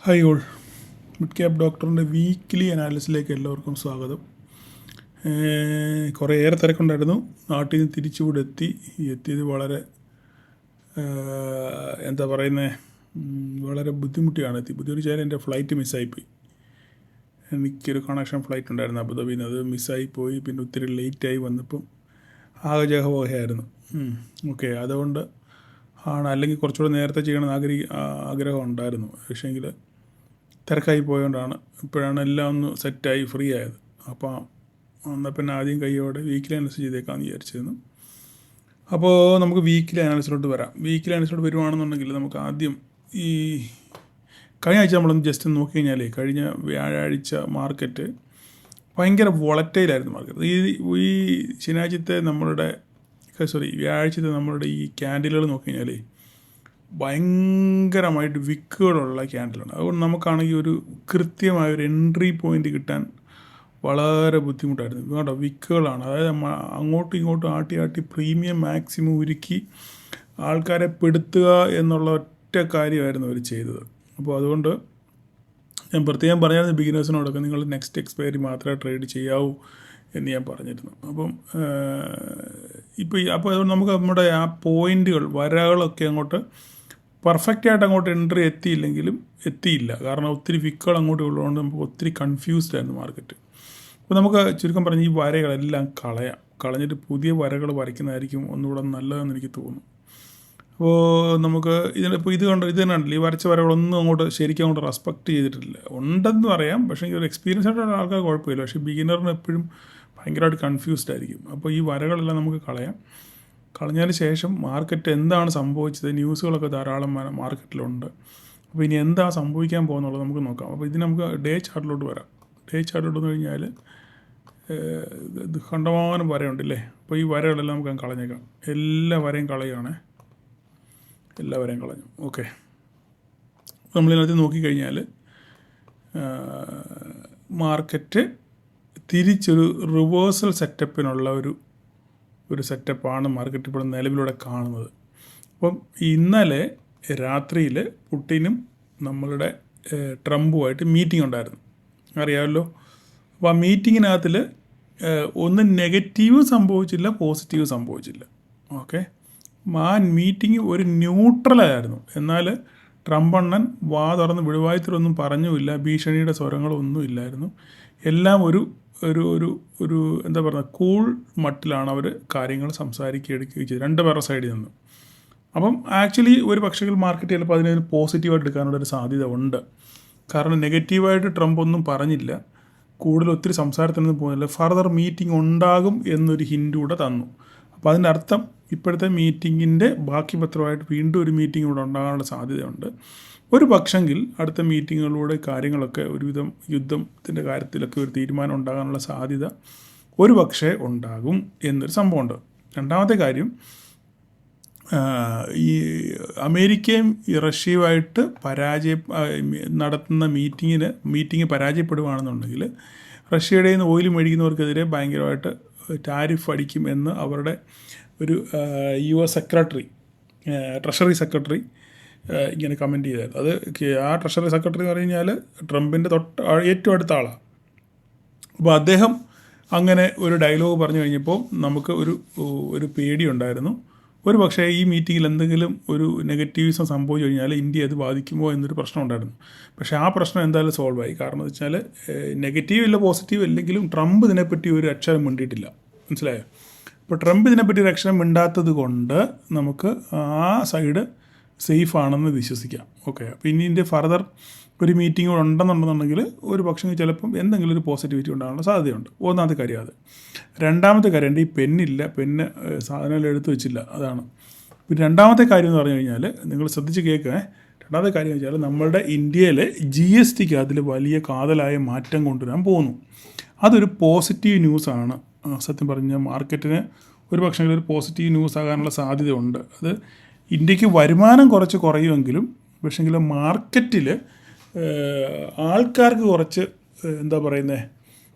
Hi all, mid cap ഡോക്ടറിൻ്റെ weekly അനാലിസിലേക്ക് എല്ലാവർക്കും സ്വാഗതം. കുറേയേറെ തിരക്കുണ്ടായിരുന്നു. നാട്ടിൽ നിന്ന് തിരിച്ചുകൂടെ എത്തിയത് വളരെ എന്താ പറയുന്നത്, വളരെ ബുദ്ധിമുട്ടിയാണ് ബുദ്ധിമുട്ടിച്ചാൽ എൻ്റെ ഫ്ലൈറ്റ് മിസ്സായിപ്പോയി. എനിക്കൊരു കണക്ഷൻ ഫ്ലൈറ്റ് ഉണ്ടായിരുന്നു അബുദാബിയിൽ നിന്ന്, അത് മിസ്സായിപ്പോയി. പിന്നെ ഒത്തിരി ലേറ്റായി വന്നപ്പം ആകെ ജഹവോഹയായിരുന്നു. ഓക്കെ, അതുകൊണ്ട് ആണ്, അല്ലെങ്കിൽ കുറച്ചുകൂടെ നേരത്തെ ചെയ്യണമെന്ന് ആഗ്രഹം ഉണ്ടായിരുന്നു. പക്ഷേങ്കിൽ തിരക്കായി പോയതുകൊണ്ടാണ്. ഇപ്പോഴാണ് എല്ലാം ഒന്ന് സെറ്റായി ഫ്രീ ആയത്. അപ്പോൾ എന്നാൽ പിന്നെ ആദ്യം കൈയോടെ വീക്കിലി അനാലിസിസ് ചെയ്തേക്കാമെന്ന് വിചാരിച്ചിരുന്നു. അപ്പോൾ നമുക്ക് വീക്കിലി അനാലിസിലോട്ട് വരാം. വീക്കിലി അനാലിസിലോട്ട് വരുവാണെന്നുണ്ടെങ്കിൽ നമുക്ക് ആദ്യം ഈ കഴിഞ്ഞ ആഴ്ച നമ്മളൊന്ന് ജസ്റ്റ് നോക്കി കഴിഞ്ഞാൽ, കഴിഞ്ഞ വ്യാഴാഴ്ച മാർക്കറ്റ് ഭയങ്കര വോളറ്റൈലായിരുന്നു. മാർക്കറ്റ് ഈ ശനിയാഴ്ചത്തെ വ്യാഴാഴ്ചത്തെ നമ്മളുടെ ഈ ക്യാൻഡിലുകൾ നോക്കി കഴിഞ്ഞാൽ ഭയങ്കരമായിട്ട് വിക്കുകളുള്ള ക്യാൻഡിലാണ്. അതുകൊണ്ട് നമുക്കാണെങ്കിൽ ഒരു കൃത്യമായൊരു എൻട്രി പോയിൻ്റ് കിട്ടാൻ വളരെ ബുദ്ധിമുട്ടായിരുന്നു. കേട്ടോ, വിക്കുകളാണ്. അതായത് അങ്ങോട്ടും ഇങ്ങോട്ടും ആട്ടി പ്രീമിയം മാക്സിമം ഉരുക്കി ആൾക്കാരെ പെടുത്തുക എന്നുള്ള ഒറ്റ കാര്യമായിരുന്നു അവർ ചെയ്തത്. അപ്പോൾ അതുകൊണ്ട് ഞാൻ പ്രത്യേകം പറഞ്ഞായിരുന്നു ബിഗിനേഴ്സിനോടൊക്കെ, നിങ്ങൾ നെക്സ്റ്റ് എക്സ്പയറി മാത്രമേ ട്രേഡ് ചെയ്യാവൂ എന്ന് ഞാൻ പറഞ്ഞിരുന്നു. അപ്പോൾ അതുകൊണ്ട് നമുക്ക് നമ്മുടെ ആ പോയിൻ്റുകൾ, വരകളൊക്കെ അങ്ങോട്ട് പെർഫെക്റ്റായിട്ട് അങ്ങോട്ട് എൻട്രി എത്തിയില്ല. കാരണം ഒത്തിരി വിക്കുകൾ അങ്ങോട്ട് ഉള്ളതുകൊണ്ട് നമുക്ക് ഒത്തിരി കൺഫ്യൂസ്ഡ് ആയിരുന്നു മാർക്കറ്റ്. അപ്പോൾ നമുക്ക് ചുരുക്കം പറഞ്ഞ് ഈ വരകളെല്ലാം കളഞ്ഞിട്ട് പുതിയ വരകൾ വരയ്ക്കുന്നതായിരിക്കും ഒന്നുകൂടെ നല്ലതെന്ന് എനിക്ക് തോന്നുന്നു. അപ്പോൾ നമുക്ക് ഇത് തന്നെയാണല്ലോ, ഈ വരച്ച വരകളൊന്നും ശരിക്കും അങ്ങോട്ട് റെസ്പെക്റ്റ് ചെയ്തിട്ടില്ല. ഉണ്ടെന്ന് പറയാം, പക്ഷേ ഒരു എക്സ്പീരിയൻസ് ആയിട്ടുള്ള ആൾക്കാർ കുഴപ്പമില്ല. പക്ഷേ ബിഗിനറിന് എപ്പോഴും ഭയങ്കരമായിട്ട് കൺഫ്യൂസ്ഡ് ആയിരിക്കും. അപ്പോൾ ഈ വരകളെല്ലാം നമുക്ക് കളഞ്ഞതിന് ശേഷം മാർക്കറ്റ് എന്താണ് സംഭവിച്ചത്, ന്യൂസുകളൊക്കെ ധാരാളം മാർക്കറ്റിലുണ്ട്. അപ്പോൾ ഇനി എന്താ സംഭവിക്കാൻ പോകുന്നുള്ളത് നമുക്ക് നോക്കാം. അപ്പോൾ ഇതിന് നമുക്ക് ഡേ ചാർട്ടിലോട്ട് വരാം. ഡേ ചാർട്ടിലോട്ട് വന്നു കഴിഞ്ഞാൽ ഇത് കണ്ടമാനം വരയുണ്ടല്ലേ. അപ്പോൾ ഈ വരകളെല്ലാം നമുക്ക് കളഞ്ഞേക്കാം. എല്ലാ വരയും കളയുകയാണേ, എല്ലാ വരയും കളഞ്ഞു. ഓക്കെ, നമ്മളിതിനകത്ത് നോക്കിക്കഴിഞ്ഞാൽ മാർക്കറ്റ് തിരിച്ചൊരു റിവേഴ്സൽ സെറ്റപ്പിനുള്ള ഒരു സെറ്റപ്പാണ് മാർക്കറ്റ് ഇപ്പോൾ നിലവിലൂടെ കാണുന്നത്. അപ്പം ഇന്നലെ രാത്രിയിൽ പുടിനും നമ്മളുടെ ട്രംപുമായിട്ട് മീറ്റിംഗ് ഉണ്ടായിരുന്നു, അറിയാമല്ലോ. അപ്പോൾ ആ മീറ്റിങ്ങിനകത്തിൽ ഒന്നും നെഗറ്റീവ് സംഭവിച്ചില്ല, പോസിറ്റീവ് സംഭവിച്ചില്ല. ഓക്കെ, ആ മീറ്റിംഗ് ഒരു ന്യൂട്രലായിരുന്നു. എന്നാൽ ട്രംപ് അണ്ണൻ വാ തുറന്ന് വിടുവായത്തിലൊന്നും പറഞ്ഞുമില്ല, ഭീഷണിയുടെ സ്വരങ്ങളൊന്നും ഇല്ലായിരുന്നു. എല്ലാം ഒരു എന്താ പറയുക, കൂൾ മട്ടിലാണ് അവർ കാര്യങ്ങൾ സംസാരിക്കുകയും ചെയ്തത്, രണ്ട് പേരുടെ സൈഡിൽ നിന്ന്. അപ്പം ആക്ച്വലി ഒരു പക്ഷേ മാർക്കറ്റ് ചിലപ്പോൾ അതിനെ പോസിറ്റീവായിട്ട് എടുക്കാനുള്ളൊരു സാധ്യത ഉണ്ട്. കാരണം നെഗറ്റീവായിട്ട് ട്രംപ് ഒന്നും പറഞ്ഞില്ല, കൂടുതൽ ഒത്തിരി സംസാരത്തിനൊന്നും പോകുന്നില്ല. ഫർദർ മീറ്റിംഗ് ഉണ്ടാകും എന്നൊരു ഹിൻഡ് കൂടെ തന്നു. അപ്പോൾ അതിൻ്റെ അർത്ഥം ഇപ്പോഴത്തെ മീറ്റിങ്ങിൻ്റെ ബാക്കി പത്രമായിട്ട് വീണ്ടും ഒരു മീറ്റിംഗ് കൂടെ ഉണ്ടാകാനുള്ള സാധ്യതയുണ്ട്. ഒരു പക്ഷെങ്കിൽ അടുത്ത മീറ്റിങ്ങുകളിലൂടെ കാര്യങ്ങളൊക്കെ ഒരുവിധം യുദ്ധത്തിൻ്റെ കാര്യത്തിലൊക്കെ ഒരു തീരുമാനം ഉണ്ടാകാനുള്ള സാധ്യത ഒരു പക്ഷേ ഉണ്ടാകും എന്നൊരു സംഭവമുണ്ട്. രണ്ടാമത്തെ കാര്യം, ഈ അമേരിക്കയും റഷ്യയുമായിട്ട് നടത്തുന്ന മീറ്റിംഗ് പരാജയപ്പെടുകയാണെന്നുണ്ടെങ്കിൽ റഷ്യയുടെ നിന്ന് ഓയിൽ മേടിക്കുന്നവർക്കെതിരെ ഭയങ്കരമായിട്ട് ടാരിഫ് അടിക്കും എന്ന് അവരുടെ ഒരു US ട്രഷറി സെക്രട്ടറി ഇങ്ങനെ കമൻറ്റ് ചെയ്തായിരുന്നു. അത് ആ ട്രഷറി സെക്രട്ടറി എന്ന് പറഞ്ഞു കഴിഞ്ഞാൽ ട്രംപിൻ്റെ ഏറ്റവും അടുത്ത ആളാണ്. അപ്പോൾ അദ്ദേഹം അങ്ങനെ ഒരു ഡയലോഗ് പറഞ്ഞു കഴിഞ്ഞപ്പോൾ നമുക്ക് ഒരു പേടിയുണ്ടായിരുന്നു, ഒരു പക്ഷേ ഈ മീറ്റിങ്ങിൽ എന്തെങ്കിലും ഒരു നെഗറ്റീവിസം സംഭവിച്ചു കഴിഞ്ഞാൽ ഇന്ത്യ അത് ബാധിക്കുമോ എന്നൊരു പ്രശ്നം ഉണ്ടായിരുന്നു. പക്ഷേ ആ പ്രശ്നം എന്തായാലും സോൾവ് ആയി. കാരണം എന്ന് വെച്ചാൽ നെഗറ്റീവ് ഇല്ല പോസിറ്റീവ് ഇല്ലെങ്കിലും ട്രംപ് ഇതിനെപ്പറ്റി ഒരു അക്ഷരം മിണ്ടിയിട്ടില്ല, മനസ്സിലായോ. ഇപ്പോൾ ട്രംപ് ഇതിനെപ്പറ്റി ഒരു അക്ഷരം മിണ്ടാത്തത് കൊണ്ട് നമുക്ക് ആ സൈഡ് സേഫ് ആണെന്ന് വിശ്വസിക്കാം. ഓക്കെ, അപ്പോൾ ഇനി ഇതിൻ്റെ ഫർദർ ഒരു മീറ്റിംഗ് കൂടെ ഉണ്ടെന്നുണ്ടെന്നുണ്ടെങ്കിൽ ഒരു പക്ഷേ ചിലപ്പം എന്തെങ്കിലും ഒരു പോസിറ്റിവിറ്റി ഉണ്ടാകാനുള്ള സാധ്യതയുണ്ട്. ഒന്നാമത്തെ കാര്യം അത്. രണ്ടാമത്തെ കാര്യം, എൻ്റെ ഈ പെന്ന് സാധനങ്ങൾ എടുത്തു വെച്ചില്ല, അതാണ്. പിന്നെ രണ്ടാമത്തെ കാര്യം എന്ന് പറഞ്ഞു കഴിഞ്ഞാൽ നിങ്ങൾ ശ്രദ്ധിച്ച് കേൾക്കുക. രണ്ടാമത്തെ കാര്യം എന്ന് വെച്ചാൽ നമ്മളുടെ ഇന്ത്യയിലെ GSTക്ക് അതിൽ വലിയ കാതലായ മാറ്റം കൊണ്ടുവരാൻ പോകുന്നു. അതൊരു പോസിറ്റീവ് ന്യൂസാണ്. സത്യം പറഞ്ഞാൽ മാർക്കറ്റിന് ഒരു പക്ഷേ ഒരു പോസിറ്റീവ് ന്യൂസ് ആകാനുള്ള സാധ്യതയുണ്ട്. അത് ഇന്ത്യക്ക് വരുമാനം കുറച്ച് കുറയുമെങ്കിലും പക്ഷേങ്കിൽ മാർക്കറ്റിൽ ആൾക്കാർക്ക് കുറച്ച് എന്താ പറയുന്നത്,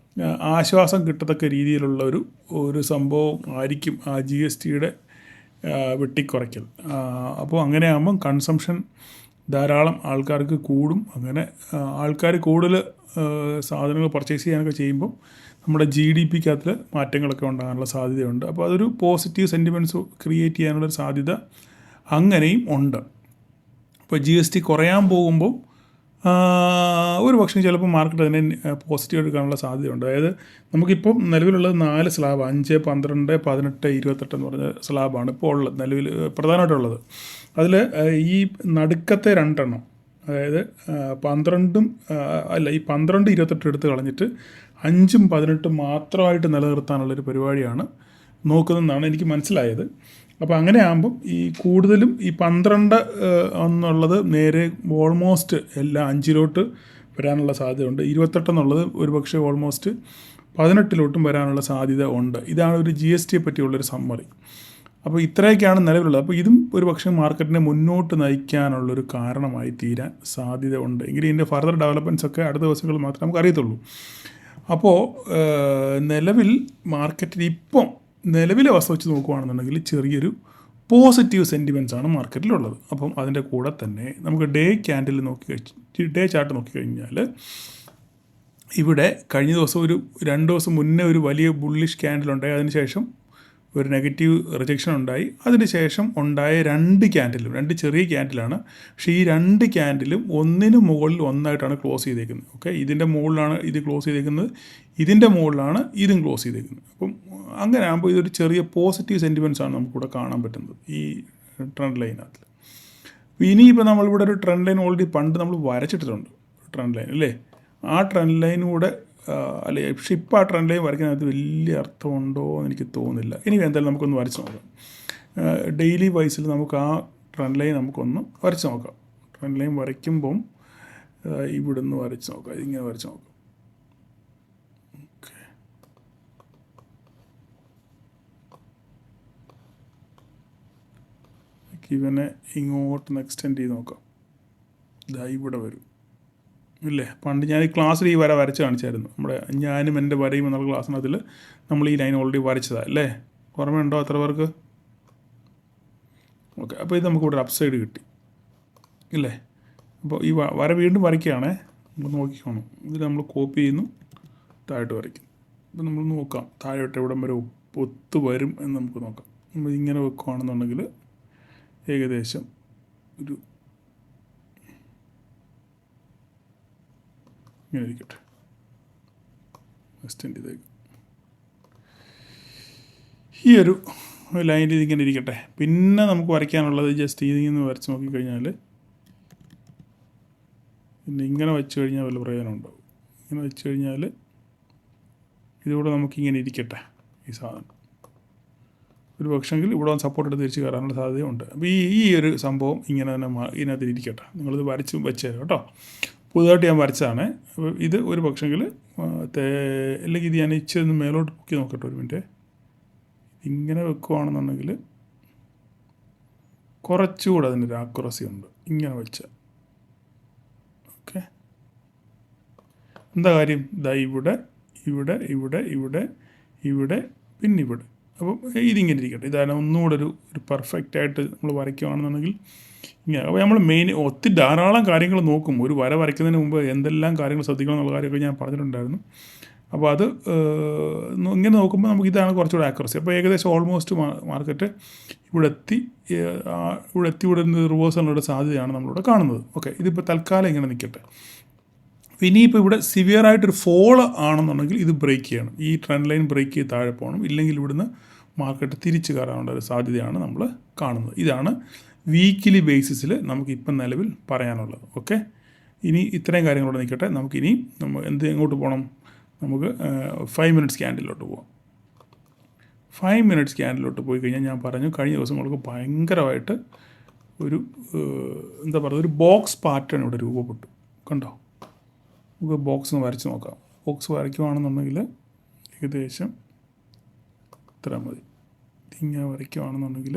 ആശ്വാസം കിട്ടത്തക്ക രീതിയിലുള്ള ഒരു സംഭവം ആയിരിക്കും ആ GSTയുടെ വെട്ടിക്കുറയ്ക്കൽ. അപ്പോൾ അങ്ങനെ ആകുമ്പം കൺസംഷൻ ധാരാളം ആൾക്കാർക്ക് കൂടും. അങ്ങനെ ആൾക്കാർ കൂടുതൽ സാധനങ്ങൾ പർച്ചേസ് ചെയ്യാനൊക്കെ ചെയ്യുമ്പോൾ നമ്മുടെ GDPക്കകത്ത് മാറ്റങ്ങളൊക്കെ ഉണ്ടാകാനുള്ള സാധ്യതയുണ്ട്. അപ്പോൾ അതൊരു പോസിറ്റീവ് സെൻറ്റിമെൻറ്റ്സ് ക്രിയേറ്റ് ചെയ്യാനുള്ളൊരു സാധ്യത അങ്ങനെയും ഉണ്ട്. ഇപ്പോൾ GST കുറയാൻ പോകുമ്പോൾ ഒരു പക്ഷേ ചിലപ്പോൾ മാർക്കറ്റ് അതിനെ പോസിറ്റീവ് എടുക്കാനുള്ള സാധ്യതയുണ്ട്. അതായത് നമുക്കിപ്പം നിലവിലുള്ളത് 4 സ്ലാബ് 5, 12, 18, 28 എന്ന് പറഞ്ഞ സ്ലാബാണ് ഇപ്പോൾ ഉള്ളത് നിലവിൽ പ്രധാനമായിട്ടുള്ളത്. അതിൽ ഈ നടുക്കത്തെ 2 എണ്ണം, അതായത് 12 അല്ല ഈ 12, 28 എടുത്ത് കളഞ്ഞിട്ട് 5ഉം 18ഉം മാത്രമായിട്ട് നിലനിർത്താനുള്ളൊരു പരിപാടിയാണ് നോക്കുന്നതെന്നാണ് എനിക്ക് മനസ്സിലായത്. അപ്പോൾ അങ്ങനെ ആകുമ്പം ഈ കൂടുതലും ഈ 12 എന്നുള്ളത് നേരെ ഓൾമോസ്റ്റ് എല്ലാ 5ലോട്ട് വരാനുള്ള സാധ്യതയുണ്ട്. 28 എന്നുള്ളത് ഒരു പക്ഷേ ഓൾമോസ്റ്റ് 18ലോട്ടും വരാനുള്ള സാധ്യത ഉണ്ട്. ഇതാണ് ഒരു GSTയെ പറ്റിയുള്ളൊരു സമ്മറി. അപ്പോൾ ഇത്രയൊക്കെയാണ് നിലവിലുള്ളത്. അപ്പോൾ ഇതും ഒരു പക്ഷേ മാർക്കറ്റിനെ മുന്നോട്ട് നയിക്കാനുള്ളൊരു കാരണമായി തീരാൻ സാധ്യത ഉണ്ട്. എങ്കിലും ഇതിൻ്റെ ഫർദർ ഡെവലപ്മെൻറ്റ്സ് ഒക്കെ അടുത്ത ദിവസങ്ങളിൽ മാത്രമേ നമുക്ക് അറിയത്തുള്ളൂ. അപ്പോൾ നിലവിൽ മാർക്കറ്റിൽ ഇപ്പം നിലവിലെ അവസ്ഥ വെച്ച് നോക്കുകയാണെന്നുണ്ടെങ്കിൽ ചെറിയൊരു പോസിറ്റീവ് സെൻറ്റിമെൻറ്റ്സ് ആണ് മാർക്കറ്റിലുള്ളത്. അപ്പം അതിൻ്റെ കൂടെ തന്നെ നമുക്ക് ഡേ ചാർട്ട് നോക്കിക്കഴിഞ്ഞാൽ ഇവിടെ കഴിഞ്ഞ ദിവസം ഒരു 2 ദിവസം മുന്നേ ഒരു വലിയ ബുള്ളിഷ് ക്യാൻഡിലുണ്ടായി. അതിനുശേഷം ഒരു നെഗറ്റീവ് റിജക്ഷൻ ഉണ്ടായി. അതിന് ശേഷം ഉണ്ടായ 2 ക്യാൻഡിലും 2 ചെറിയ ക്യാൻഡിലാണ്. പക്ഷേ ഈ 2 ക്യാൻഡിലും ഒന്നിന് മുകളിൽ ഒന്നായിട്ടാണ് ക്ലോസ് ചെയ്തേക്കുന്നത്. ഓക്കെ, ഇതിൻ്റെ മുകളിലാണ് ഇത് ക്ലോസ് ചെയ്തേക്കുന്നത്, ഇതിൻ്റെ മുകളിലാണ് ഇതും ക്ലോസ് ചെയ്തേക്കുന്നത്. അപ്പം അങ്ങനെ ആകുമ്പോൾ ഇതൊരു ചെറിയ പോസിറ്റീവ് സെൻറ്റിമെൻറ്റ്സ് ആണ് നമുക്കിവിടെ കാണാൻ പറ്റുന്നത് ഈ ട്രെൻഡ് ലൈനകത്ത്. ഇനിയിപ്പോൾ നമ്മളിവിടെ ഒരു ട്രെൻഡ് ലൈൻ ഓൾറെഡി പണ്ട് നമ്മൾ വരച്ചിട്ടിട്ടുണ്ട്, ട്രെൻഡ് ലൈൻ അല്ലേ. ആ ട്രെൻഡ് ലൈനൂടെ അല്ലേ, പക്ഷേ ഇപ്പോൾ ആ ട്രെൻഡ് ലൈൻ വരയ്ക്കുന്നതിനകത്ത് വലിയ അർത്ഥമുണ്ടോ എന്ന് എനിക്ക് തോന്നുന്നില്ല. ഇനി എന്തായാലും നമുക്കൊന്ന് വരച്ച് നോക്കാം. ഡെയിലി വൈസിൽ നമുക്ക് ആ ട്രെൻഡ് ലൈൻ നമുക്കൊന്ന് വരച്ച് നോക്കാം. ട്രെൻഡ് ലൈൻ വരയ്ക്കുമ്പം ഇവിടുന്ന് വരച്ച് നോക്കാം, ഇതിങ്ങനെ വരച്ച് നോക്കാം. ഓക്കെ, ഇവനെ ഇങ്ങോട്ടൊന്ന് എക്സ്റ്റെൻഡ് ചെയ്ത് നോക്കാം. ഇതാ ഇവിടെ വരും ഇല്ലേ. പണ്ട് ഞാൻ ഈ ക്ലാസ്സിൽ ഈ വര വരച്ച് കാണിച്ചായിരുന്നു. നമ്മുടെ ഞാനും എൻ്റെ വരയും എന്നുള്ള ക്ലാസ്സിനകത്തിൽ നമ്മൾ ഈ ലൈൻ ഓൾറെഡി വരച്ചതാണ് അല്ലേ. ഓർമ്മയുണ്ടോ എത്ര പേർക്ക്? ഓക്കെ, അപ്പോൾ ഇത് നമുക്കിവിടെ ഒരു അപ്സൈഡ് കിട്ടി ഇല്ലേ. അപ്പോൾ ഈ വര വീണ്ടും വരയ്ക്കുകയാണേ, നമുക്ക് നോക്കിക്കോണം. ഇതിൽ നമ്മൾ കോപ്പി ചെയ്യുന്നു, താഴോട്ട് വരയ്ക്കും. അപ്പോൾ നമ്മൾ നോക്കാം താഴോട്ട് എവിടം വരെ ഒത്തു വരും എന്ന് നമുക്ക് നോക്കാം. നമ്മൾ ഇങ്ങനെ വെക്കുകയാണെന്നുണ്ടെങ്കിൽ ഏകദേശം ഒരു ഇങ്ങനെ ഇരിക്കട്ടെ, എക്സ്റ്റെൻഡ് ചെയ്തേക്കും. ഈ ഒരു ലൈനിൽ ഇതിങ്ങനെ ഇരിക്കട്ടെ. പിന്നെ നമുക്ക് വരയ്ക്കാനുള്ളത് ജസ്റ്റ് ഇതിങ്ങനെ വരച്ച് നോക്കിക്കഴിഞ്ഞാൽ, പിന്നെ ഇങ്ങനെ വെച്ച് കഴിഞ്ഞാൽ വല്ല പ്രയോജനം ഉണ്ടാവും. ഇങ്ങനെ വെച്ച് കഴിഞ്ഞാൽ ഇതിവിടെ നമുക്കിങ്ങനെ ഇരിക്കട്ടെ ഈ സാധനം. ഒരു പക്ഷെങ്കിൽ ഇവിടെ സപ്പോർട്ട് എടുത്ത് തിരിച്ച് കയറാനുള്ള സാധ്യതയുണ്ട്. അപ്പോൾ ഈ ഒരു സംഭവം ഇങ്ങനെ തന്നെ ഇതിനകത്ത് ഇരിക്കട്ടെ. നിങ്ങളിത് വരച്ച് വെച്ച് തരാം കേട്ടോ. പുതുതായിട്ട് ഞാൻ വരച്ചതാണ്. അപ്പോൾ ഇത് ഒരു പക്ഷെങ്കിൽ അല്ലെങ്കിൽ ഇത് ഞാൻ ഇച്ചിരി മേലോട്ട് പൊക്കി നോക്കട്ടെ ഒരു മിനിറ്റ്. ഇങ്ങനെ വെക്കുകയാണെന്നുണ്ടെങ്കിൽ കുറച്ചുകൂടെ അതിനൊരു ആക്യുറസി ഉണ്ട് ഇങ്ങനെ വെച്ചാൽ. ഓക്കെ, എന്താ കാര്യം? ഇതാ ഇവിടെ ഇവിടെ ഇവിടെ ഇവിടെ ഇവിടെ പിന്നെ ഇവിടെ. അപ്പം ഇതിങ്ങനെ ഇരിക്കട്ടെ. ഇതാണ് ഒന്നുകൂടെ ഒരു പെർഫെക്റ്റായിട്ട് നമ്മൾ വരയ്ക്കുകയാണെന്നുണ്ടെങ്കിൽ ഇങ്ങനെ. അപ്പോൾ നമ്മൾ ഒത്തിരി ധാരാളം കാര്യങ്ങൾ നോക്കും. ഒരു വര വരയ്ക്കുന്നതിന് മുമ്പ് എന്തെല്ലാം കാര്യങ്ങൾ ശ്രദ്ധിക്കണം എന്നുള്ള കാര്യമൊക്കെ ഞാൻ പറഞ്ഞിട്ടുണ്ടായിരുന്നു. അപ്പോൾ അത് ഇങ്ങനെ നോക്കുമ്പോൾ നമുക്ക് ഇതാണ് കുറച്ചുകൂടെ ആക്യുറസി. അപ്പോൾ ഏകദേശം ഓൾമോസ്റ്റ് മാർക്കറ്റ് ഇവിടെ എത്തി ഇവിടെ റിവേഴ്സലിനുള്ള സാധ്യതയാണ് നമ്മളിവിടെ കാണുന്നത്. ഓക്കെ, ഇതിപ്പോൾ തൽക്കാലം ഇങ്ങനെ നിൽക്കട്ടെ. ഇനിയിപ്പോൾ ഇവിടെ സിവിയറായിട്ടൊരു ഫോൾ ആണെന്നുണ്ടെങ്കിൽ ഇത് ബ്രേക്ക് ചെയ്യണം. ഈ ട്രെൻഡ് ലൈൻ ബ്രേക്ക് ചെയ്ത് താഴെ പോകണം. ഇല്ലെങ്കിൽ ഇവിടുന്ന് മാർക്കറ്റ് തിരിച്ച് കയറാനുള്ള ഒരു സാധ്യതയാണ് നമ്മൾ കാണുന്നത്. ഇതാണ് വീക്കിലി ബേസിസിൽ നമുക്കിപ്പം നിലവിൽ പറയാനുള്ളത്. ഓക്കെ, ഇനി ഇത്രയും കാര്യങ്ങളോട് നിൽക്കട്ടെ. നമുക്കിനി എങ്ങോട്ട് പോകണം? നമുക്ക് 5 മിനിറ്റ്സ് ക്യാൻഡിലോട്ട് പോകാം. 5 മിനിറ്റ്സ് ക്യാൻഡിലോട്ട് പോയി കഴിഞ്ഞാൽ ഞാൻ പറഞ്ഞു കഴിഞ്ഞ ദിവസം നമുക്ക് ഭയങ്കരമായിട്ട് ഒരു എന്താ പറയുക, ഒരു ബോക്സ് പാറ്റേൺ ഇവിടെ രൂപപ്പെട്ടു. കണ്ടോ? നമുക്ക് ബോക്സ് ഒന്ന് വരച്ച് നോക്കാം. ബോക്സ് വരയ്ക്കുകയാണെന്നുണ്ടെങ്കിൽ ഏകദേശം ഇത്ര മതി. ഇങ്ങനെ വരയ്ക്കുകയാണെന്നുണ്ടെങ്കിൽ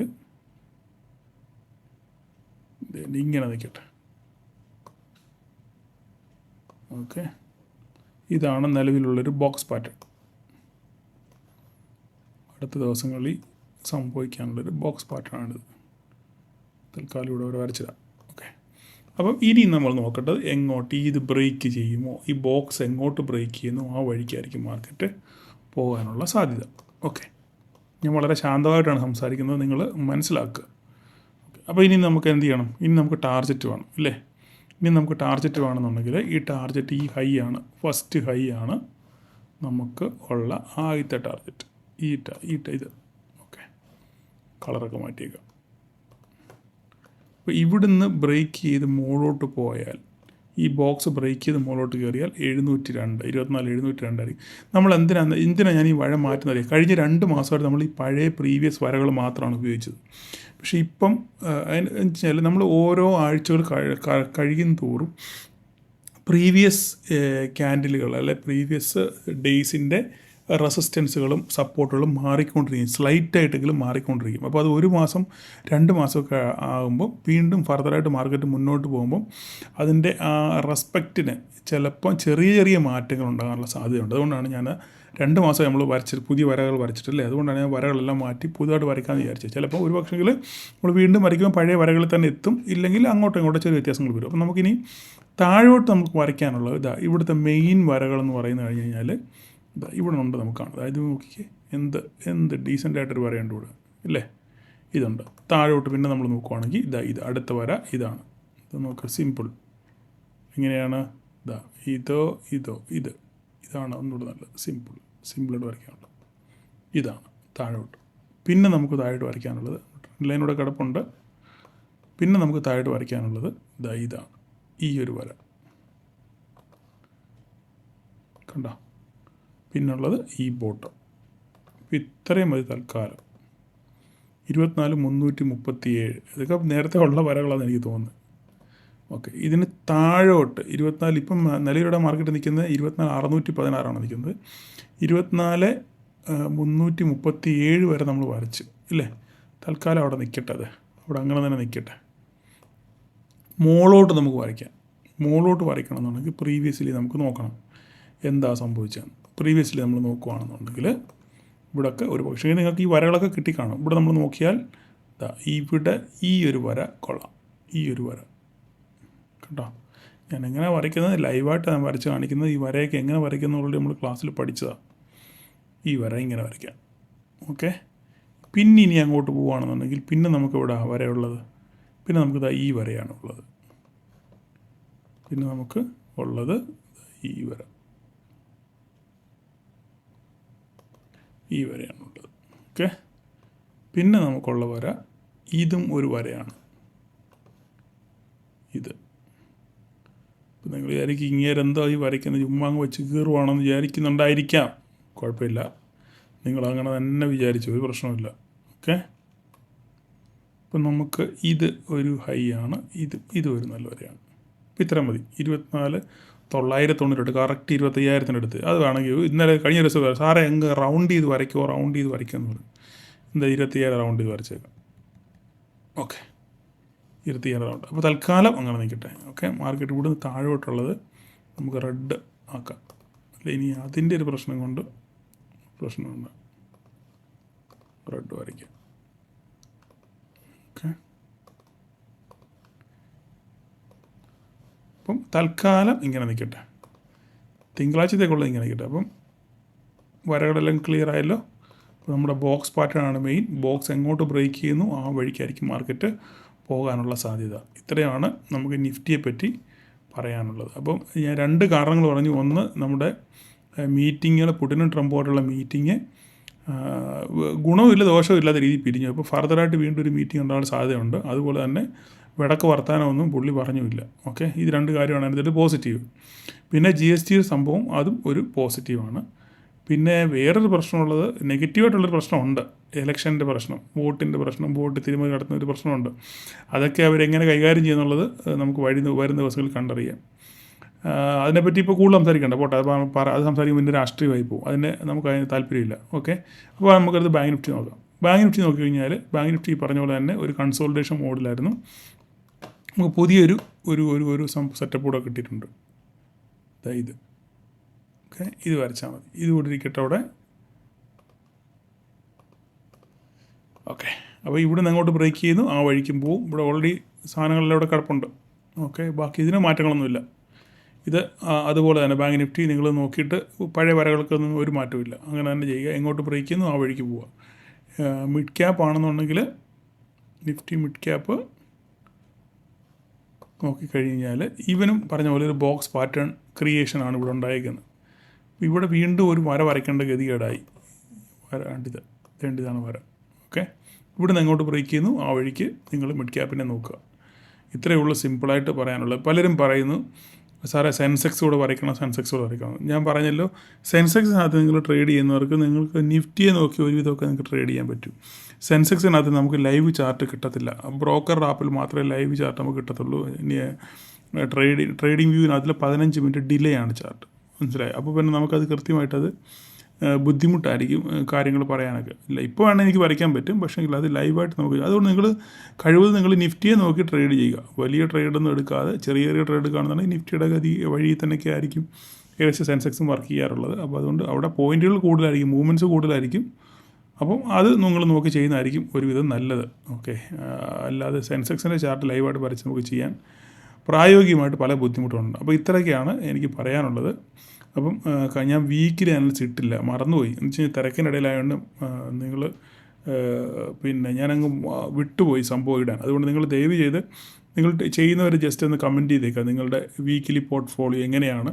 ഇങ്ങനെ നിൽക്കട്ടെ. ഓക്കെ, ഇതാണ് നിലവിലുള്ളൊരു ബോക്സ് പാറ്റേൺ. അടുത്ത ദിവസങ്ങളിൽ സംഭവിക്കാനുള്ളൊരു ബോക്സ് പാറ്റേൺ ആണിത്. തൽക്കാലം ഇവിടെ വരച്ചതാണ്. ഓക്കെ, അപ്പം ഇനി നമ്മൾ നോക്കേണ്ടത് എങ്ങോട്ട് ഇത് ബ്രേക്ക് ചെയ്യുമോ, ഈ ബോക്സ് എങ്ങോട്ട് ബ്രേക്ക് ചെയ്യുന്നു ആ വഴിക്കായിരിക്കും മാർക്കറ്റ് പോകാനുള്ള സാധ്യത. ഓക്കെ, ഞാൻ വളരെ ശാന്തമായിട്ടാണ് സംസാരിക്കുന്നത്, നിങ്ങൾ മനസ്സിലാക്കുക. അപ്പോൾ ഇനി നമുക്ക് എന്ത് ചെയ്യണം? ഇനി നമുക്ക് ടാർഗറ്റ് വേണം അല്ലേ? ഇനി നമുക്ക് ടാർഗറ്റ് വേണമെന്നുണ്ടെങ്കിൽ ഈ ടാർഗറ്റ് ഈ ഹൈ ആണ്, ഫസ്റ്റ് ഹൈ ആണ് നമുക്ക് ഉള്ള ആദ്യത്തെ ടാർഗറ്റ്. ഇത് ഓക്കെ, കളറൊക്കെ മാറ്റിയേക്കാം. അപ്പോൾ ഇവിടുന്ന് ബ്രേക്ക് ചെയ്ത് മുകളിലോട്ട് പോയാൽ, ഈ ബോക്സ് ബ്രേക്ക് ചെയ്ത് മുകളിലോട്ട് കയറിയാൽ 702, 702 ആയിരിക്കും. നമ്മൾ എന്തിനാണ് ഞാൻ ഈ വര മാറ്റുന്നത്? കഴിഞ്ഞ 2 മാസമായിട്ട് നമ്മൾ ഈ പഴയ പ്രീവിയസ് വരകൾ മാത്രമാണ് ഉപയോഗിച്ചത്. പക്ഷേ ഇപ്പം വെച്ചാൽ നമ്മൾ ഓരോ ആഴ്ചകൾ കഴിയും തോറും പ്രീവിയസ് ക്യാൻഡിലുകൾ അല്ലെ പ്രീവിയസ് ഡേയ്സിൻ്റെ റെസിസ്റ്റൻസുകളും സപ്പോർട്ടുകളും മാറിക്കൊണ്ടിരിക്കും, സ്ലൈറ്റായിട്ടെങ്കിലും മാറിക്കൊണ്ടിരിക്കും. അപ്പോൾ അത് 1 മാസം 2 മാസമൊക്കെ ആകുമ്പോൾ വീണ്ടും ഫർദറായിട്ട് മാർക്കറ്റ് മുന്നോട്ട് പോകുമ്പം അതിൻ്റെ ആ റെസ്പെക്റ്റിന് ചിലപ്പോൾ ചെറിയ ചെറിയ മാറ്റങ്ങൾ ഉണ്ടാകാനുള്ള സാധ്യതയുണ്ട്. അതുകൊണ്ടാണ് ഞാൻ 2 മാസം നമ്മൾ പുതിയ വരകൾ വരച്ചിട്ടില്ലേ, അതുകൊണ്ടാണ് ഞാൻ വരകളെല്ലാം മാറ്റി പുതുതായിട്ട് വരയ്ക്കാമെന്ന് വിചാരിച്ചത്. ചിലപ്പോൾ ഒരു പക്ഷെങ്കിൽ നമ്മൾ വീണ്ടും വരയ്ക്കുമ്പോൾ പഴയ വരകളിൽ തന്നെ എത്തും, ഇല്ലെങ്കിൽ അങ്ങോട്ടും ഇങ്ങോട്ടും ചെറിയ വ്യത്യാസങ്ങൾ വരും. അപ്പോൾ നമുക്കിനി താഴോട്ട് നമുക്ക് വരയ്ക്കാനുള്ളത് ഇവിടുത്തെ മെയിൻ വരകളെന്ന് പറയുന്നത് കഴിഞ്ഞ് കഴിഞ്ഞാൽ ഇവിടെ ഉണ്ട് നമുക്ക് കാണാം. അതായത് നോക്കിക്കേ, എന്ത് ഡീസൻ്റായിട്ടൊരു വരയുണ്ട് ഇവിടെ അല്ലേ, ഇതുണ്ട്. താഴോട്ട് പിന്നെ നമ്മൾ നോക്കുവാണെങ്കിൽ ഇത് അടുത്ത വര ഇതാണ്. ഇത് നോക്കുക, സിമ്പിൾ. എങ്ങനെയാണ്? ഇതാണ് ഒന്നുകൂടെ നല്ലത്, സിമ്പിളായിട്ട് വരയ്ക്കാനുള്ളത് ഇതാണ് താഴോട്ട്. പിന്നെ നമുക്ക് താഴോട്ട് വരയ്ക്കാനുള്ളത് ലൈനൂടെ കിടപ്പുണ്ട്. പിന്നെ നമുക്ക് താഴോട്ട് വരയ്ക്കാനുള്ളത് ഇതാണ്, ഈ ഒരു വര കണ്ടോ. പിന്നുള്ളത് ഈ ബോട്ടം. ഇത്രയും മതി തൽക്കാലം. 24,337 ഇതൊക്കെ നേരത്തെ ഉള്ള വരകളാണെന്ന് എനിക്ക് തോന്നുന്നത്. ഓക്കെ, ഇതിന് താഴോട്ട് 24, ഇപ്പം നിലവിലുള്ള മാർക്കറ്റ് നിൽക്കുന്നത് 24,616 നിൽക്കുന്നത്. 24,337 വരെ നമ്മൾ വരച്ചു ഇല്ലേ. തൽക്കാലം അവിടെ നിൽക്കട്ടെ, അവിടെ അങ്ങനെ തന്നെ നിൽക്കട്ടെ. മുകളിലോട്ട് നമുക്ക് വരയ്ക്കാം. മുകളിലോട്ട് വരയ്ക്കണം എന്നുണ്ടെങ്കിൽ പ്രീവിയസ്ലി നമുക്ക് നോക്കണം എന്താ സംഭവിച്ചത്. പ്രീവിയസ്ലി നമ്മൾ നോക്കുകയാണെന്നുണ്ടെങ്കിൽ ഇവിടെയൊക്കെ ഒരു പക്ഷേ നിങ്ങൾക്ക് ഈ വരകളൊക്കെ കിട്ടിക്കാണും. ഇവിടെ നമ്മൾ നോക്കിയാൽ ഇവിടെ ഈ ഒരു വര കൊള്ളാം, ഈ ഒരു വര കേട്ടോ. ഞാൻ എങ്ങനെ വരയ്ക്കുന്നത് ലൈവായിട്ട് ഞാൻ വരച്ച് കാണിക്കുന്നത്. ഈ വരയൊക്കെ എങ്ങനെ വരയ്ക്കുന്നുള്ളത് നമ്മൾ ക്ലാസ്സിൽ പഠിച്ചതാണ്. ഈ വര ഇങ്ങനെ വരയ്ക്കാം. ഓക്കെ, പിന്നെ ഇനി അങ്ങോട്ട് പോവുകയാണെന്നുണ്ടെങ്കിൽ പിന്നെ നമുക്കിവിടെ വരയുള്ളത്, പിന്നെ നമുക്ക് ഈ വരയാണ് ഉള്ളത്. പിന്നെ നമുക്ക് ഉള്ളത് ഈ വര, ഈ വരയാണുള്ളത്. ഓക്കെ, പിന്നെ നമുക്കുള്ള വര ഇതും ഒരു വരയാണ്, ഇത്. ഇപ്പം നിങ്ങൾ വിചാരിക്കും ഇങ്ങേരെന്തോ ഈ വരയ്ക്കുന്നത് ചുമ്മാ അങ്ങ് വെച്ച് കീറുവാണെന്ന് വിചാരിക്കുന്നുണ്ടായിരിക്കാം. കുഴപ്പമില്ല, നിങ്ങളങ്ങനെ തന്നെ വിചാരിച്ചു, ഒരു പ്രശ്നമില്ല. ഓക്കെ, ഇപ്പം നമുക്ക് ഇത് ഒരു ഹൈ ആണ്, ഇത് ഒരു നല്ല വരയാണ്. ഇപ്പം ഇത്ര മതി. 24,998 കറക്റ്റ് 25,000 അത് വേണമെങ്കിൽ ഇന്നലെ കഴിഞ്ഞ ദിവസം സാറേ എങ്ങ് റൗണ്ട് ചെയ്ത് വരയ്ക്കുമോ എന്ന് പറയും. എന്താ 25,000 റൗണ്ട് ചെയ്ത് വരച്ചേക്കാം. Okay, 25,000 round. അപ്പോൾ തൽക്കാലം അങ്ങനെ നിൽക്കട്ടെ. ഓക്കെ, മാർക്കറ്റ് ഇവിടുന്ന് താഴോട്ടുള്ളത് നമുക്ക് റെഡ് ആക്കാം. അല്ല, ഇനി അതിൻ്റെ ഒരു പ്രശ്നമുണ്ട്, റെഡ് വരയ്ക്കാം. ഓക്കെ, അപ്പം തൽക്കാലം ഇങ്ങനെ നിൽക്കട്ടെ, തിങ്കളാഴ്ചത്തേക്കുള്ളത് ഇങ്ങനെ നിൽക്കട്ടെ. അപ്പം വരകളെല്ലാം ക്ലിയർ ആയല്ലോ. അപ്പോൾ നമ്മുടെ ബോക്സ് പാറ്റേൺ ആണ് മെയിൻ. ബോക്സ് എങ്ങോട്ട് ബ്രേക്ക് ചെയ്യുന്നു ആ വഴിക്കായിരിക്കും മാർക്കറ്റ് പോകാനുള്ള സാധ്യത. ഇത്രയാണ് നമുക്ക് നിഫ്റ്റിയെ പറ്റി പറയാനുള്ളത്. അപ്പം ഞാൻ 2 കാരണങ്ങൾ പറഞ്ഞു. ഒന്ന്, നമ്മുടെ മീറ്റിങ്ങുകൾ, പുടിനും ട്രംപുമായിട്ടുള്ള മീറ്റിംഗ് ഗുണവുമില്ല ദോഷവും ഇല്ലാത്ത രീതിയിൽ പിരിഞ്ഞു. അപ്പോൾ ഫർദറായിട്ട് വീണ്ടും ഒരു മീറ്റിംഗ് ഉണ്ടാകാൻ സാധ്യതയുണ്ട്. അതുപോലെ തന്നെ വിടക്ക് വർത്താനമൊന്നും പുള്ളി പറഞ്ഞുമില്ല. ഓക്കെ, ഇത് 2 കാര്യമാണ് അതിൻ്റെ പോസിറ്റീവ്. പിന്നെ GST സംഭവം, അതും ഒരു പോസിറ്റീവാണ്. പിന്നെ വേറൊരു പ്രശ്നമുള്ളത്, നെഗറ്റീവായിട്ടുള്ളൊരു പ്രശ്നമുണ്ട്, ഇലക്ഷൻ്റെ പ്രശ്നം, വോട്ടിൻ്റെ പ്രശ്നം, വോട്ട് തിരുമറി നടത്തുന്ന ഒരു പ്രശ്നമുണ്ട്. അതൊക്കെ അവരെങ്ങനെ കൈകാര്യം ചെയ്യുന്നുള്ളത് നമുക്ക് വരുന്ന ദിവസങ്ങളിൽ കണ്ടറിയാം. അതിനെപ്പറ്റി ഇപ്പോൾ കൂടുതൽ സംസാരിക്കേണ്ട, പോട്ടെ, അത് സംസാരിക്കുമ്പോൾ പിന്നെ രാഷ്ട്രീയമായി പോകും. നമുക്ക് അതിന് താല്പര്യമില്ല. ഓക്കെ, അപ്പോൾ നമുക്കത് ബാങ്ക് നിഫ്റ്റി നോക്കാം. ബാങ്ക് നിഫ്റ്റി നോക്കിക്കഴിഞ്ഞാൽ ബാങ്ക് നിഫ്റ്റി പറഞ്ഞ പോലെ തന്നെ ഒരു കൺസോൾട്ടേഷൻ മോഡിലായിരുന്നു. നമുക്ക് പുതിയൊരു ഒരു സെറ്റപ്പ് കൂടെ കിട്ടിയിട്ടുണ്ട്. ഇത് ഓക്കെ, ഇത് വരച്ചാൽ മതി. ഇത് കൂടി ഇരിക്കട്ടെ അവിടെ. ഓക്കെ, അപ്പോൾ ഇവിടെ നിന്ന് അങ്ങോട്ട് ബ്രേക്ക് ചെയ്യുന്നു, ആ വഴിക്കും പോവും. ഇവിടെ ഓൾറെഡി സാധനങ്ങളെല്ലാം ഇവിടെ കിടപ്പുണ്ട്. ഓക്കെ, ബാക്കി ഇതിന് മാറ്റങ്ങളൊന്നുമില്ല. ഇത് അതുപോലെ തന്നെ ബാങ്ക് നിഫ്റ്റി നിങ്ങൾ നോക്കിയിട്ട് പഴയ വരകൾക്കൊന്നും ഒരു മാറ്റമില്ല. അങ്ങനെ തന്നെ ചെയ്യുക. എങ്ങോട്ട് ബ്രേക്ക് ചെയ്യുന്നു ആ വഴിക്ക് പോവുക. മിഡ് ക്യാപ്പ് ആണെന്നുണ്ടെങ്കിൽ നിഫ്റ്റി മിഡ് ക്യാപ്പ് നോക്കിക്കഴിഞ്ഞാൽ ഇവനും പറഞ്ഞ പോലെ ഒരു ബോക്സ് പാറ്റേൺ ക്രിയേഷനാണ് ഇവിടെ ഉണ്ടായിരിക്കുന്നത്. ഇവിടെ വീണ്ടും ഒരു വര വരയ്ക്കേണ്ട ഗതികേടായി. വരാണ്ടിത് ഇതാണ് വര. ഓക്കെ, ഇവിടെ നിന്ന് എങ്ങോട്ട് ബ്രേക്ക് ചെയ്യുന്നു ആ വഴിക്ക് നിങ്ങൾ മിഡ് ക്യാപ്പിനെ നോക്കുക. ഇത്രയേ ഉള്ളൂ സിമ്പിളായിട്ട് പറയാനുള്ളത്. പലരും പറയുന്നു സാറേ സെൻസെക്സ് കൂടെ വരയ്ക്കണം, സെൻസെക്സ് കൂടെ വരയ്ക്കണം. ഞാൻ പറഞ്ഞല്ലോ, സെൻസെക്സിനകത്ത് നിങ്ങൾ ട്രേഡ് ചെയ്യുന്നവർക്ക് നിങ്ങൾക്ക് നിഫ്റ്റിയെ നോക്കി ഒരുവിധമൊക്കെ നിങ്ങൾക്ക് ട്രേഡ് ചെയ്യാൻ പറ്റും. സെൻസെക്സിനകത്ത് നമുക്ക് ലൈവ് ചാർട്ട് കിട്ടത്തില്ല. ബ്രോക്കർ ആപ്പിൽ മാത്രമേ ലൈവ് ചാർട്ട് നമുക്ക് കിട്ടത്തുള്ളൂ. ഇനി ട്രേഡിംഗ് വ്യൂവിനകത്തിൽ 15 മിനിറ്റ് ഡിലേ ആണ് ചാർട്ട്. മനസ്സിലായി? അപ്പോൾ പിന്നെ നമുക്കത് കൃത്യമായിട്ടത് ബുദ്ധിമുട്ടായിരിക്കും കാര്യങ്ങൾ പറയാനൊക്കെ. ഇല്ല, ഇപ്പോൾ വേണമെങ്കിൽ എനിക്ക് വരയ്ക്കാൻ പറ്റും, പക്ഷേ അത് ലൈവായിട്ട് നമുക്ക്. അതുകൊണ്ട് നിങ്ങൾ കഴിവതും നിങ്ങൾ നിഫ്റ്റിയെ നോക്കി ട്രേഡ് ചെയ്യുക. വലിയ ട്രേഡൊന്നും എടുക്കാതെ ചെറിയ ചെറിയ ട്രേഡ് കാണുന്നുണ്ടെങ്കിൽ നിഫ്റ്റിയുടെ ഗതി വഴി തന്നെയൊക്കെ ആയിരിക്കും ഏകദേശം സെൻസെക്സും വർക്ക് ചെയ്യാറുള്ളത്. അപ്പോൾ അതുകൊണ്ട് അവിടെ പോയിൻറ്റുകൾ കൂടുതലായിരിക്കും, മൂവ്മെൻറ്റ്സ് കൂടുതലായിരിക്കും. അപ്പം അത് നിങ്ങൾ നോക്കി ചെയ്യുന്നതായിരിക്കും ഒരുവിധം നല്ലത്. ഓക്കെ, അല്ലാതെ സെൻസെക്സിൻ്റെ ചാർട്ട് ലൈവായിട്ട് വരച്ച് നമുക്ക് ചെയ്യാൻ പ്രായോഗികമായിട്ട് പല ബുദ്ധിമുട്ടുണ്ട്. അപ്പോൾ ഇത്രയൊക്കെയാണ് എനിക്ക് പറയാനുള്ളത്. അപ്പം ഞാൻ വീക്കിലി അനലിസിസ് ഇട്ടില്ല, മറന്നുപോയി. എന്ന് വെച്ച് കഴിഞ്ഞാൽ തിരക്കിനിടയിലായതുകൊണ്ട് നിങ്ങൾ പിന്നെ ഞാനങ്ങ് വിട്ടുപോയി സംഭവം ഇടാൻ. അതുകൊണ്ട് നിങ്ങൾ ദയവ് ചെയ്ത് നിങ്ങൾ ചെയ്യുന്നവർ ജസ്റ്റ് ഒന്ന് കമൻറ്റ് ചെയ്തേക്കുക. നിങ്ങളുടെ വീക്കിലി പോർട്ട്ഫോളിയോ എങ്ങനെയാണ്,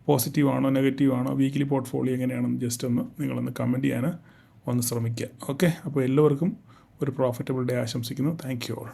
പോസിറ്റീവ് ആണോ നെഗറ്റീവ് ആണോ, വീക്കിലി പോർട്ട്ഫോളിയോ എങ്ങനെയാണെന്ന് ജസ്റ്റ് ഒന്ന് നിങ്ങളൊന്ന് കമൻറ്റ് ചെയ്യാൻ ഒന്ന് ശ്രമിക്കുക. ഓക്കെ, അപ്പോൾ എല്ലാവർക്കും ഒരു പ്രോഫിറ്റബിൾ ഡേ ആശംസിക്കുന്നു. Thank you all.